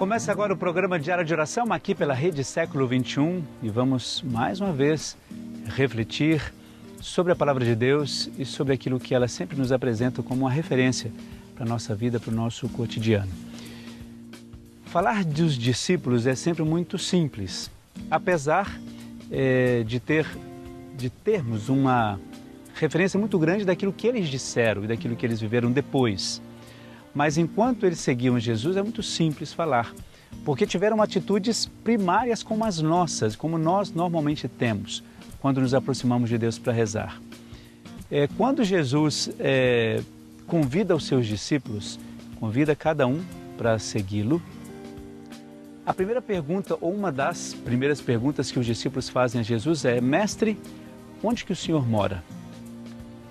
Começa agora o programa Diário de Oração aqui pela Rede Século XXI e vamos mais uma vez refletir sobre a Palavra de Deus e sobre aquilo que ela sempre nos apresenta como uma referência para a nossa vida, para o nosso cotidiano. Falar dos discípulos é sempre muito simples, apesar de termos uma referência muito grande daquilo que eles disseram e daquilo que eles viveram depois. Mas enquanto eles seguiam Jesus é muito simples falar, porque tiveram atitudes primárias como as nossas, como nós normalmente temos quando nos aproximamos de Deus para rezar. Quando Jesus convida os seus discípulos, convida cada um para segui-lo, a primeira pergunta, ou uma das primeiras perguntas que os discípulos fazem a Jesus é: Mestre, onde que o Senhor mora?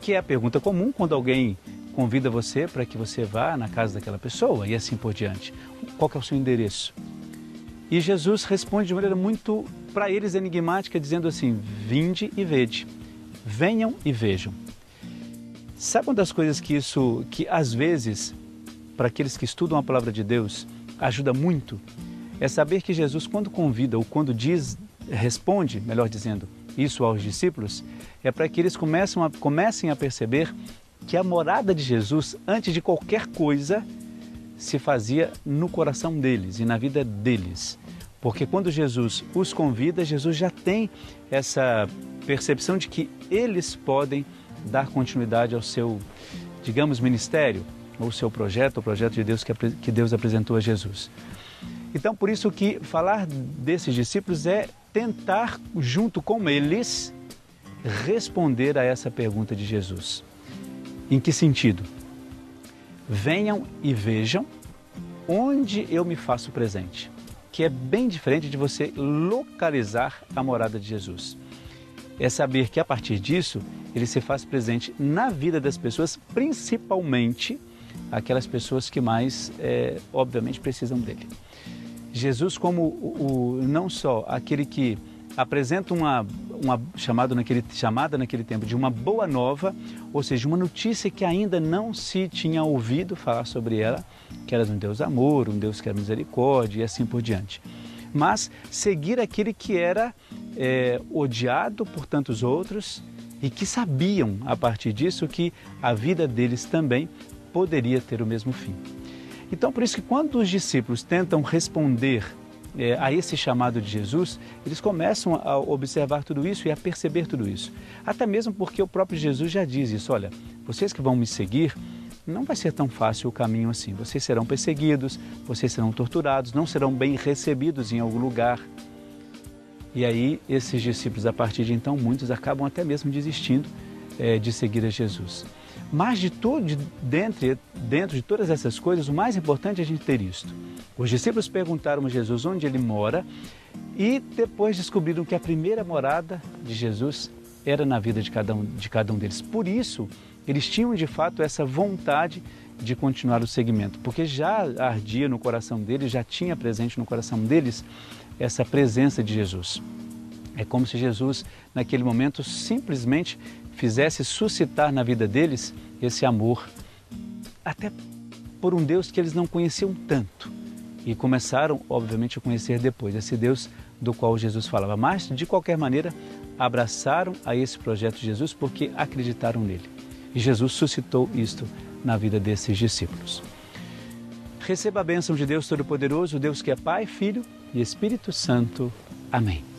Que é a pergunta comum quando alguém convida você para que você vá na casa daquela pessoa e assim por diante. Qual que é o seu endereço? E Jesus responde de maneira muito, para eles, enigmática, dizendo assim: vinde e vede, venham e vejam. Sabe uma das coisas que às vezes, para aqueles que estudam a Palavra de Deus, ajuda muito? É saber que Jesus, quando convida ou quando responde, melhor dizendo, isso aos discípulos, é para que eles comecem a perceber que a morada de Jesus, antes de qualquer coisa, se fazia no coração deles e na vida deles. Porque quando Jesus os convida, Jesus já tem essa percepção de que eles podem dar continuidade ao seu, digamos, ministério, ou seu projeto, o projeto de Deus que Deus apresentou a Jesus. Então, por isso que falar desses discípulos é tentar, junto com eles, responder a essa pergunta de Jesus. Em que sentido? Venham e vejam onde eu me faço presente, que é bem diferente de você localizar a morada de Jesus. É saber que a partir disso, ele se faz presente na vida das pessoas, principalmente aquelas pessoas que mais, obviamente, precisam dele. Jesus como não só aquele que apresenta uma chamada naquele tempo de uma boa nova, ou seja, uma notícia que ainda não se tinha ouvido falar sobre ela, que era um Deus amor, um Deus que era misericórdia e assim por diante. Mas seguir aquele que era odiado por tantos outros e que sabiam, a partir disso, que a vida deles também poderia ter o mesmo fim. Então, por isso que quando os discípulos tentam responder a esse chamado de Jesus, eles começam a observar tudo isso e a perceber tudo isso. Até mesmo porque o próprio Jesus já diz isso: olha, vocês que vão me seguir, não vai ser tão fácil o caminho assim. Vocês serão perseguidos, vocês serão torturados, não serão bem recebidos em algum lugar. E aí, esses discípulos, a partir de então, muitos acabam até mesmo desistindo de seguir a Jesus. Mas dentro de todas essas coisas, o mais importante é a gente ter isto. Os discípulos perguntaram a Jesus onde ele mora e depois descobriram que a primeira morada de Jesus era na vida de cada um deles. Por isso, eles tinham de fato essa vontade de continuar o seguimento, porque já ardia no coração deles, já tinha presente no coração deles essa presença de Jesus. É como se Jesus, naquele momento, simplesmente fizesse suscitar na vida deles esse amor, até por um Deus que eles não conheciam tanto. E começaram, obviamente, a conhecer depois, esse Deus do qual Jesus falava. Mas, de qualquer maneira, abraçaram a esse projeto de Jesus porque acreditaram nele. E Jesus suscitou isto na vida desses discípulos. Receba a bênção de Deus Todo-Poderoso, Deus que é Pai, Filho e Espírito Santo. Amém.